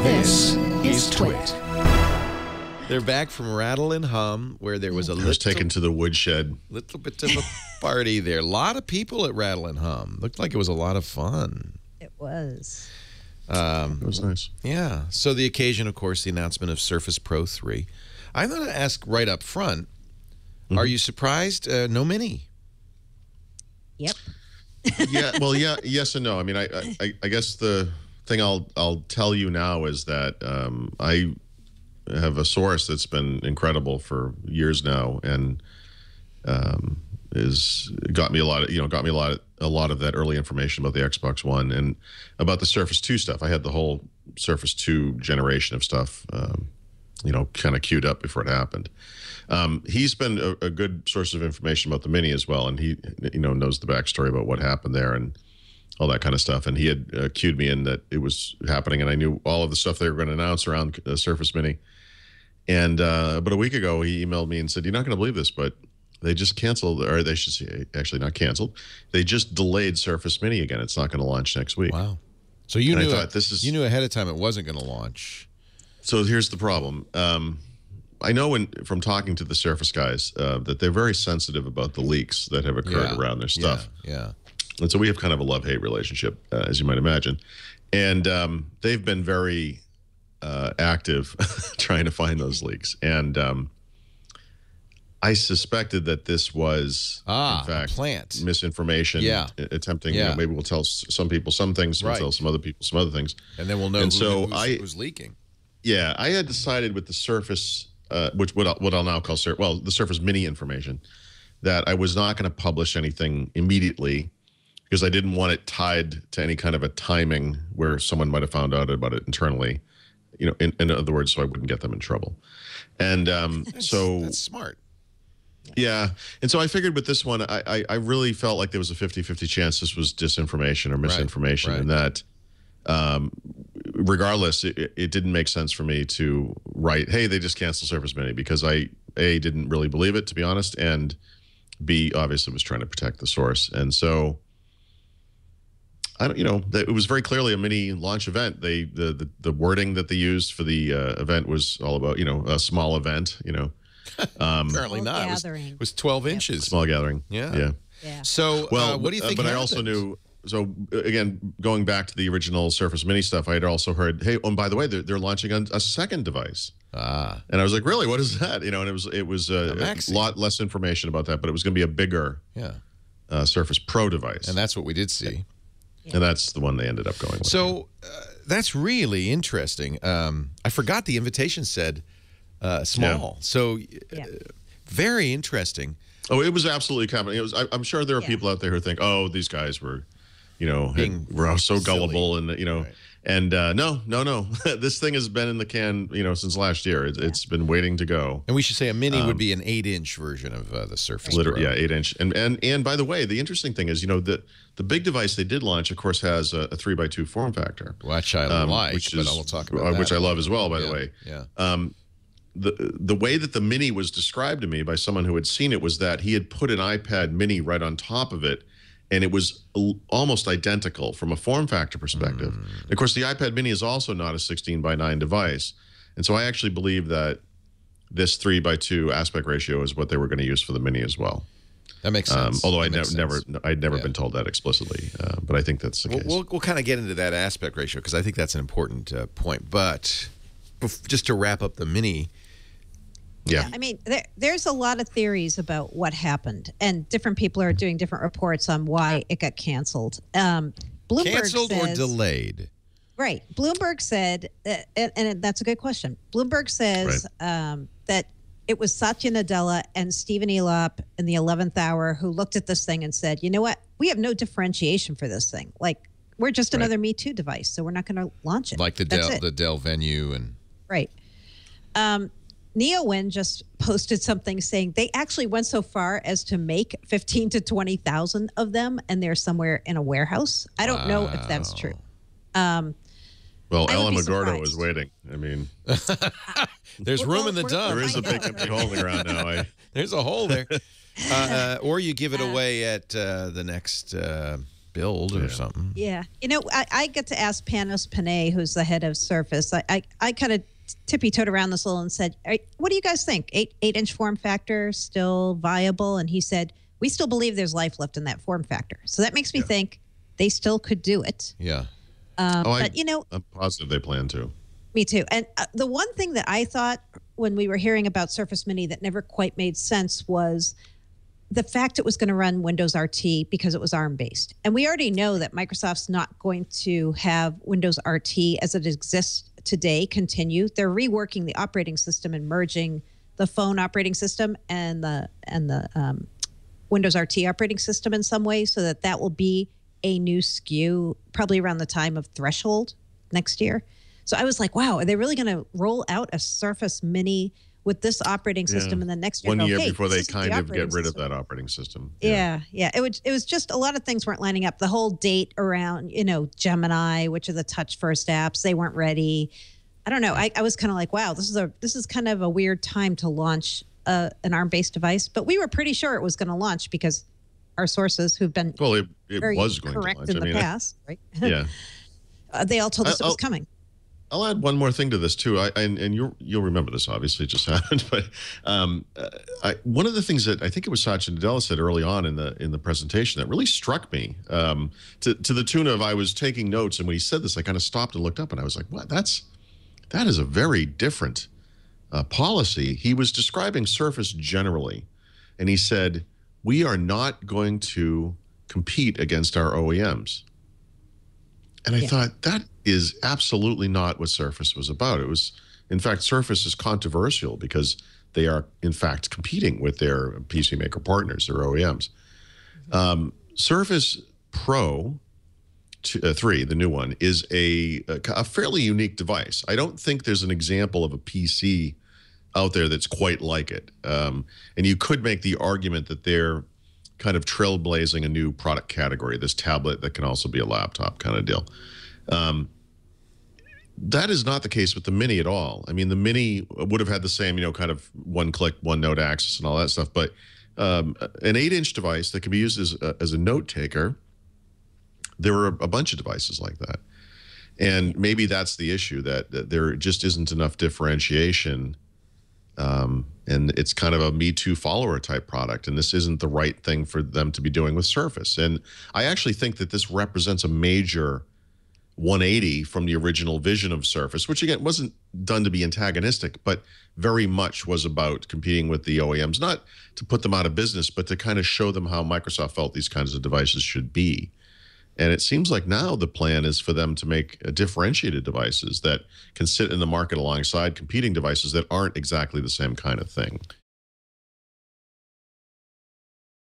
This is Twit. They're back from Rattle and Hum, where there was a I was taken to the woodshed. little bit of a party there. A lot of people at Rattle and Hum. Looked like it was a lot of fun. It was. It was nice. Yeah. So the occasion, of course, the announcement of Surface Pro 3. I'm going to ask right up front, are you surprised? No Mini. Yep. Yeah. Well, yeah. Yes and no. I mean, I guess the thing I'll tell you now is that I have a source that's been incredible for years now, and got me a lot of that early information about the Xbox One and about the Surface 2 stuff. I had the whole Surface 2 generation of stuff, kind of queued up before it happened. He's been a good source of information about the Mini as well, and he knows the backstory about what happened there and all that kind of stuff. And he had cued me in that it was happening, and I knew all of the stuff they were going to announce around the Surface Mini. And about a week ago, he emailed me and said, "You're not going to believe this, but they just canceled, or they should say, actually not canceled. They just delayed Surface Mini again. It's not going to launch next week." Wow. So you knew ahead of time it wasn't going to launch. So here's the problem. I know from talking to the Surface guys that they're very sensitive about the leaks that have occurred around their stuff. Yeah. And so we have kind of a love-hate relationship, as you might imagine. And they've been very active trying to find those leaks. And I suspected that this was, in fact, plant misinformation. Attempting, maybe we'll tell some people some things, we'll tell some other people some other things. And then we'll know who's leaking. Yeah, I had decided with the Surface, what I'll now call the Surface Mini information, that I was not going to publish anything immediately because I didn't want it tied to any kind of a timing where someone might have found out about it internally. In other words, so I wouldn't get them in trouble. And that's smart. Yeah. And so I figured with this one, I really felt like there was a 50-50 chance this was disinformation or misinformation, and that regardless, it didn't make sense for me to write, "Hey, they just canceled Surface Mini," because I, A, didn't really believe it, to be honest, and B, obviously was trying to protect the source. And so it was very clearly a mini launch event. The wording that they used for the event was all about, a small event, Apparently not. It was 12 inches. Small gathering. Yeah. So, what do you think But happened? I also knew, so again, going back to the original Surface Mini stuff, I had also heard, hey, and by the way, they're launching a second device. And I was like, really? What is that? And it was a lot less information about that, but it was going to be a bigger Surface Pro device. And that's what we did see. And that's the one they ended up going with. So that's really interesting. I forgot the invitation said small. Yeah. So very interesting. Oh, it was absolutely common. I'm sure there are people out there who think, "Oh, these guys were, we're so gullible," and Right. And no. This thing has been in the can, since last year. It's been waiting to go. And we should say a Mini would be an 8-inch version of the Surface Pro. Yeah, 8-inch. And by the way, the interesting thing is, the big device they did launch, of course, has a 3x2 form factor, which I like, but we'll talk about that. Which I love as well, by the way. Yeah. The way that the Mini was described to me by someone who had seen it was that he had put an iPad Mini right on top of it, and it was almost identical from a form factor perspective. Of course, the iPad Mini is also not a 16:9 device, and so I actually believe that this 3:2 aspect ratio is what they were going to use for the Mini as well. That makes sense. Although I'd never been told that explicitly, but I think that's the case. We'll kind of get into that aspect ratio because I think that's an important point. But just to wrap up the Mini. Yeah. I mean, there's a lot of theories about what happened, and different people are doing different reports on why it got canceled. Bloomberg Canceled or delayed? Right. Bloomberg said, and that's a good question. Bloomberg says that it was Satya Nadella and Stephen Elop in the 11th hour who looked at this thing and said, "You know what? We have no differentiation for this thing. Like, we're just another Me Too device, so we're not going to launch it." Like the Dell Venue and right. NeoWin just posted something saying they actually went so far as to make 15 to 20,000 of them, and they're somewhere in a warehouse. I don't know if that's true. Well, Ellen McGordo is waiting. I mean, there's room in the dump. There is a big hole in the ground now. There's a hole there. Or you give it away at the next spilled or something. Yeah. I get to ask Panos Panay, who's the head of Surface. I kind of tippy-toed around this a little and said, what do you guys think? 8-inch form factor still viable? And he said, we still believe there's life left in that form factor. So that makes me think they still could do it. Yeah. But, I'm positive they plan to. Me too. And the one thing that I thought when we were hearing about Surface Mini that never quite made sense was the fact it was going to run Windows RT because it was ARM-based. And we already know that Microsoft's not going to have Windows RT as it exists today continue. They're reworking the operating system and merging the phone operating system and the Windows RT operating system in some ways so that will be a new SKU probably around the time of Threshold next year. So I was like, wow, are they really going to roll out a Surface Mini with this operating system and then next year 1 year hey, before they kind of get rid system. of that operating system? Yeah. It was just a lot of things weren't lining up. The whole date around, Gemini, which are the touch first apps, they weren't ready. I don't know. I was kind of like, wow, this is kind of a weird time to launch an ARM-based device. But we were pretty sure it was going to launch because our sources who've been it very was going correct to launch. in the past, right? Yeah. They all told us it was coming. I'll add one more thing to this too. And you'll remember this. Obviously, it just happened. But one of the things that I think it was Satya Nadella said early on in the presentation that really struck me, to the tune of I was taking notes, and when he said this, I kind of stopped and looked up, and I was like, "What? That is a very different policy." He was describing Surface generally, and he said, "We are not going to compete against our OEMs." And I thought, that is absolutely not what Surface was about. It was, in fact, Surface is controversial because they are, in fact, competing with their PC maker partners, their OEMs. Surface Pro 3, the new one, is a fairly unique device. I don't think there's an example of a PC out there that's quite like it. And you could make the argument that they're kind of trailblazing a new product category, this tablet that can also be a laptop kind of deal. That is not the case with the Mini at all. I mean, the Mini would have had the same, kind of one-click, one-note access and all that stuff, but an 8-inch device that can be used as a note taker, there were a bunch of devices like that. And maybe that's the issue, that there just isn't enough differentiation. And it's kind of a Me Too follower type product. And this isn't the right thing for them to be doing with Surface. And I actually think that this represents a major 180 from the original vision of Surface, which again wasn't done to be antagonistic, but very much was about competing with the OEMs, not to put them out of business, but to kind of show them how Microsoft felt these kinds of devices should be. And it seems like now the plan is for them to make differentiated devices that can sit in the market alongside competing devices that aren't exactly the same kind of thing.